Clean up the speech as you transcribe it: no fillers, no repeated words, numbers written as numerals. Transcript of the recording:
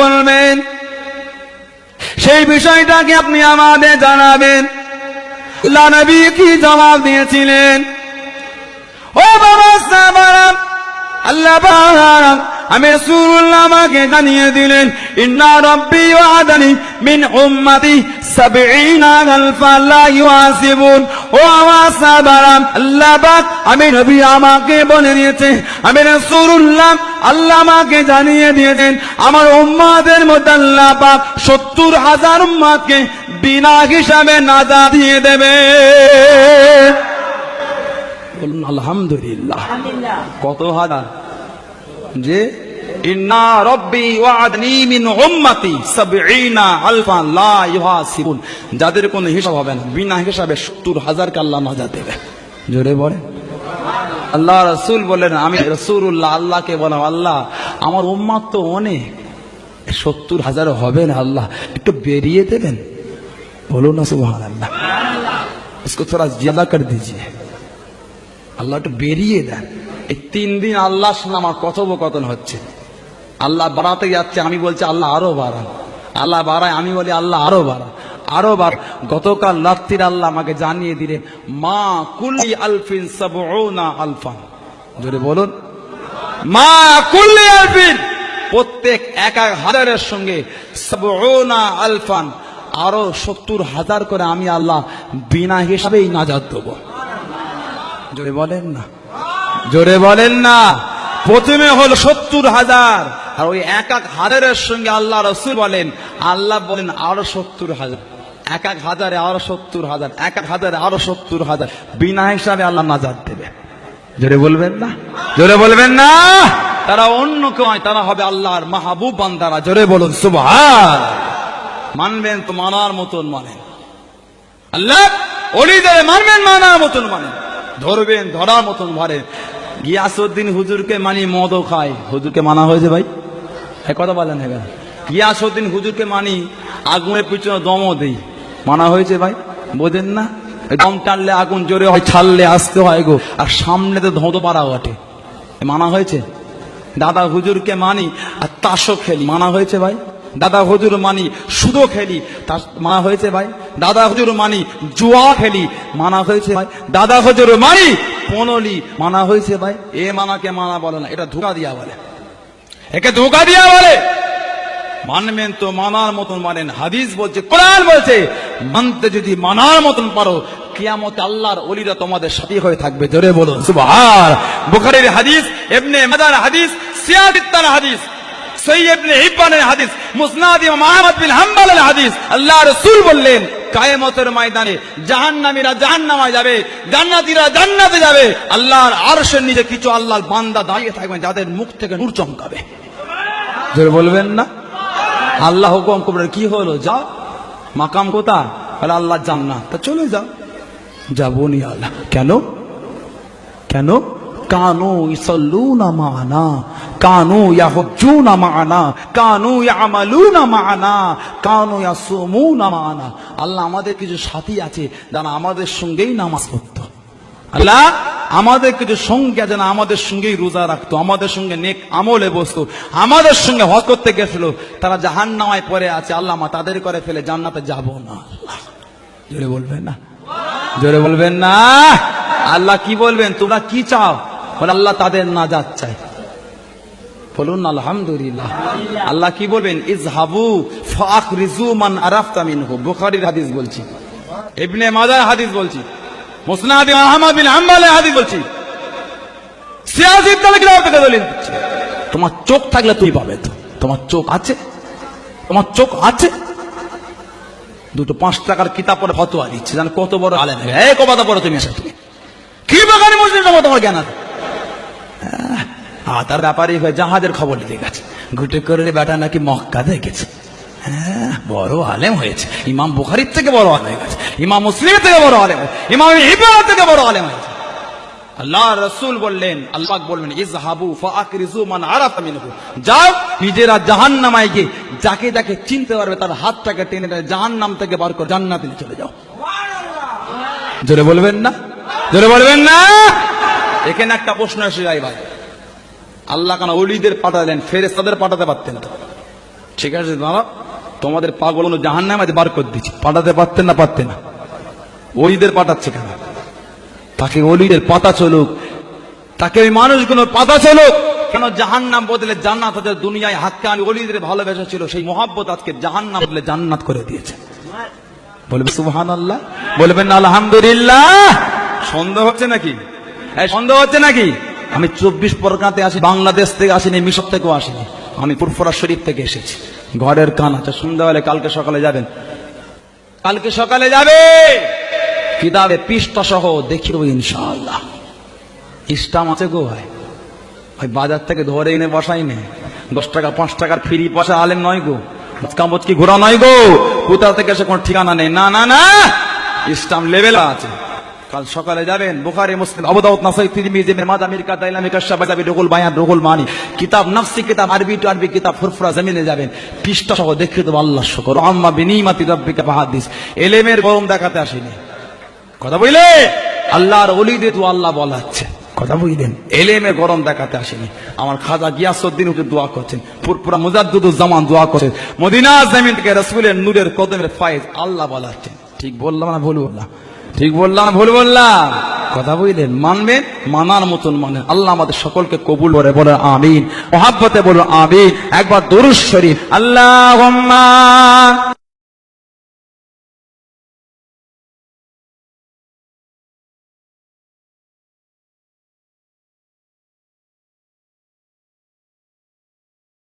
বলবেন, সেই বিষয়টাকে আপনি আমাদের জানাবেন। আল্লাহ নবী কি জবাব দিয়েছিলেন? ও বাবা সাহাবারা, আল্লাহ পাক আমি রাসূলুল্লাহ আমাকে জানিয়ে দিলেন, ইন্না রাব্বি ওয়া'আদানি মিন উম্মতি ৭০,০০০ লা ইউহাসিবুন। ও আমার সাহাবারা, আল্লাহ পাক আমি নবী আমাকে বলে দিয়েছে, আমি রাসূলুল্লাহ আল্লাহ আমাকে জানিয়ে দিয়েছেন আমার উম্মতের মধ্যে আল্লাহ পাক ৭০,০০০ উম্মতকে বিনা হিসাবে নাজাত দিয়ে দেবে। বলুন আলহামদুলিল্লাহ। কত হাজার? যে ইন্না রাব্বি ওয়া'আদনি মিন উম্মতি ৭০,০০০ লা ইউহাসিবুন, যাদের কোনো হিসাব হবে না, বিনা হিসাবে ৭০,০০০ কে আল্লাহ নাজাত দেবে। জোরে বলে আল্লাহ। রাসূল বলেন, আমি রাসূলুল্লাহ আল্লাহকে বললাম, আল্লাহ আমার উম্মত তো অনেক, ৭০,০০০ হবে না, আল্লাহ একটু বেরিয়ে দেবেন। বলুন না সুবহানাল্লাহ। इसको थोड़ा ज्यादा कर दीजिए, আল্লাহ একটু বেরিয়ে দেন। এই ৩ দিন আল্লাহর সঙ্গে আমার কথোপকথন হচ্ছে। আল্লাহ বাড়াতে যাচ্ছে, আমি বলছি আল্লাহ আরো বাড়ান। আল্লাহ বাড়ায়, আমি বলি আল্লাহ আরো বাড়ান, আরো বাড়। গতকাল রাত্রির আল্লাহ আমাকে জানিয়ে দিলে, মা কুল্লি আলফিন ৭০,০০০। জোরে বলুন, মা কুল্লি আলফিন, প্রত্যেক ১,০০০-এর সঙ্গে ৭০,০০০ আরো ৭০,০০০ করে আমি আল্লাহ বিনা হিসাবেই নাজাত দেবো। জোরে বলেন না, জোরে বলেন না। প্রথমে হলো ৭০,০০০, আর ওই ১,০০০-এর সঙ্গে আল্লাহ রাসূল বলেন, আল্লাহ বলেন আরো ৭০,০০০, ১,০০০-এ আরো ৭০,০০০, ১,০০০-এ আরো ৭০,০০০, বিনা হিসাবে আল্লাহ নাজাত দেবে। জোরে বলবেন না, জোরে বলবেন না। তারা অন্য কেউ নয়, তারা হবে আল্লাহর মাহবুব বান্দারা। জোরে বলুন সুবহান। মানবেন তো মানার মতন মানেন, আল্লাহ ওলিদের মানবেন মানার মতন মানেন, ধরবেন ধরার মতন ধরেন। গিয়াসউদ্দিন হুজুরকে মানি, মদও খায়, হুজুরকে মানা হয়েছে ভাই? এই কথা বলেন। হ্যাঁ, গিয়াসউদ্দিন হুজুরকে মানি, আগুনের পিছনে দমও দেই, মানা হয়েছে ভাই? বোঝেন না? দম টানলে আগুন জোরে হয়, ছাড়লে আসতে হয় গো, আর সামনে তো ধোঁতো পাড়া ওঠে, মানা হয়েছে? দাদা হুজুরকে মানি আর তাসও খেলি, মানা হয়েছে ভাই? দাদা হুজুর মানি, সুদও খেলি, তার মানা হয়েছে ভাই? দাদা হুজুর মানি, জুয়া খেলি, মানা হয়েছে ভাই? দাদা হুজুর মানি, পনলি, মানা হয়েছে ভাই? এ মানাকে মানা বলে না, এটা ধোঁকা দিয়া বলে, একে ধোঁকা দিয়া বলে। মানবেন তো মানার মতন মানেন। হাদিস বলছে, কোরআন বলছে, মানতে যদি মানার মতন পারো, কিয়ামতে আল্লাহর ওলিরা তোমাদের সাথী হয়ে থাকবে। জোরে বলুন সুবহান। বুখারীর হাদিস, ইবনে মাজার হাদিস, সিয়াবিত্তার হাদিস, সহিহ ইবনে হিব্বানের হাদিস, মুসনাদ ইমাম আহমদ বিন হাম্বলের হাদিস। আল্লাহ রাসূল বললেন, কিয়ামতের ময়দানে জাহান্নামীরা জাহান্নামে যাবে, জান্নাতীরা জান্নাতে যাবে। আল্লাহর আরশের নিচে কিছু আল্লাহর বান্দা দাঁড়িয়ে থাকবে, যাদের মুখ থেকে নূর চমকাবে। জোরে বলবেন না। আল্লাহ হুকুম করবেন, কি হলো? যাও। মাকাম কোথায়? বলে আল্লাহ জান্নাত। তা চলে যাও। যাবো নি। আল্লাহ কেন? কেন? কানু ইসাল্লুনা মা'ানা, কানু ইয়াহুজ্জুনা মা'ানা, কানু ইয়ামালুনা মা'ানা, কানু ইয়াসুমুনা মা'ানা। আল্লাহ আমাদের কিছু সাথী আছে যারা আমাদের সঙ্গেই নামাজ পড়তো। আল্লাহ আমাদের কিছু সঙ্গী আছে না, আমাদের সঙ্গেই রোজা রাখতো, আমাদের সঙ্গে নেক আমলে বসতো, আমাদের সঙ্গে হজ করতে গেছিল। তারা জাহান্নামায় পড়ে আছে, আল্লাহ মা তাদের করে ফেলে জান্নাতে যাব না। আল্লাহ জোরে বলবেন না, জোরে বলবেন না। আল্লাহ কি বলবেন? তোমরা কি চাও? বলে আল্লাহ তাদের নাজাত চাই। বলুন আলহামদুলিল্লাহ। আল্লাহ কি বলবেন? ইযহাবু ফাখরিজু মান আরাফতা মিনহু। বুখারীর হাদিস বলছি, ইবনে মাজাহ হাদিস বলছি, মুসনাদ আহমদ বিন হাম্বলের হাদিস বলছি, সিয়াসিত থেকে দলিল দিচ্ছি। তোমার চোখ থাকলে তুমি পাবে। তো তোমার চোখ আছে? তোমার চোখ আছে? দুটো 5 টাকার কিতাব পড়ে ফতোয়া দিচ্ছে, জান কত বড় আলেম। এই কথা পড়ো তুমি, এসে তুমি কি বাগানে মুসলিম তোমার জ্ঞান আছে? তার ব্যাপারে জাহাজের খবর নিতে গেছে, ঘুটে করে বেটা নাকি মক্কা দেখেছে। হ্যাঁ, বড় আলেম হয়েছে। ইমাম বুখারীর থেকে বড় আলেম হয়ে গেছে, ইমাম মুসলিমের থেকে বড় আলেম, ইমাম ইবনে থেকে বড় আলেম হয়েছে। আল্লাহ রাসূল বললেন, আল্লাহ বলবেন, ইযহাবু ফাআকরিজু মান আরাফা মিনহু। যাও, নিজেরা জাহান্নামায় গিয়ে যাকে যাকে চিনতে পারবে তার হাতটাকে টেনে টেনে জাহান্নাম থেকে বার করে জান্নাতে চলে যাও। সুবহানাল্লাহ। জোরে বলবেন না, জোরে বলবেন না। এখানে একটা প্রশ্ন এসে যায় ভাই, আল্লাহ কেন ওলিদের পাঠালেন? ফেরেশতাদের পাঠাতে পারতেন তো, ঠিক আছে দাঁড়া, তোমাদের পাগল জাহান্নামে বার করে দিচ্ছি। পাঠাতে পারতেন না? পারতেন না। ওলিদের পাঠাচ্ছে কেন? তাকে ওলিদের পাতা চলুক, তাকে ওই মানুষগুলোর পাতা চলুক। কেন জাহান্নাম বদলে জান্নাত হচ্ছে? দুনিয়ায় হাক্কানি ওলিদের ভালোবাসা ছিল, সেই মোহাব্বত আজকে জাহান্নাম বদলে জান্নাত করে দিয়েছে। বলবে সুবহানাল্লাহ, বলবেন না আলহামদুলিল্লাহ? সন্দেহ হচ্ছে নাকি? সন্দেহ হচ্ছে নাকি? আমি 24 পরগনাতে আসি, বাংলাদেশ থেকে আসিনি, মিশর থেকেও আসিনি, আমি ফুরফুরা শরীফ থেকে এসেছি। ঘরের কান আছে, সন্ধ্যা হলে কালকে সকালে যাবেন, কালকে সকালে যাবে, কিতাবে পৃষ্ঠা সহ দেখিয়ে দেবো ইনশাআল্লাহ। ইসলাম আছে গো ভাই, ওই বাজার থেকে ধরে এনে বসাই নে। 10 টাকা 5 টাকার ফ্রি পয়সা আলেম নয় গো, কামচকি ঘোরা নয় গো, কোথা থেকে এসে কোনো ঠিকানা নেই। না না না, ইসলাম লেভেল আছে। কাল সকালে যাবেন, বুখারী, মুসলিম, আবু দাউদ, নাসাই, তিরমিজি, মাজাহ, আমিরকা, দাইলামি, কাশাফি, রুহুল বায়ান, রুহুল মানি, কিতাব নাফসি, কিতাব আরবি টু আরবি, কিতাব ফুরফুরা জমিনে যাবেন, পৃষ্ঠা সহ দেখিয়ে দেবো। আল্লাহ শুকর, আম্মা বিনিমাতি রাব্বিকা ফাহাদিস। এলেমের গরম দেখাতে আসেনি, কথা বুঝলে? আল্লাহর ওলিদের তো আল্লাহ বলাচ্ছে, কথা বুঝলেন? এলেমে গরম দেখাতে আসেনি। আমার খাজা গিয়াসউদ্দিন উঠে দোয়া করছেন, ফুরফুরা মুজাদ্দিদুজ্জামান দোয়া করছেন, মদিনা জমিন থেকে রাসূলের নূরের কদমের ফায়েজ আল্লাহ বলাচ্ছেন। ঠিক বললাম না ভুল বললাম? ঠিক বললাম না ভুল বললাম? কথা বুঝলেন? মানবেন, মানার মতন মানেন। আল্লাহ আমাদের সকলকে কবুল করে, বলে আমিন। মুহাব্বতে বলুন আমিন। একবার দুরূদ শরীফ, আল্লাহুম্মা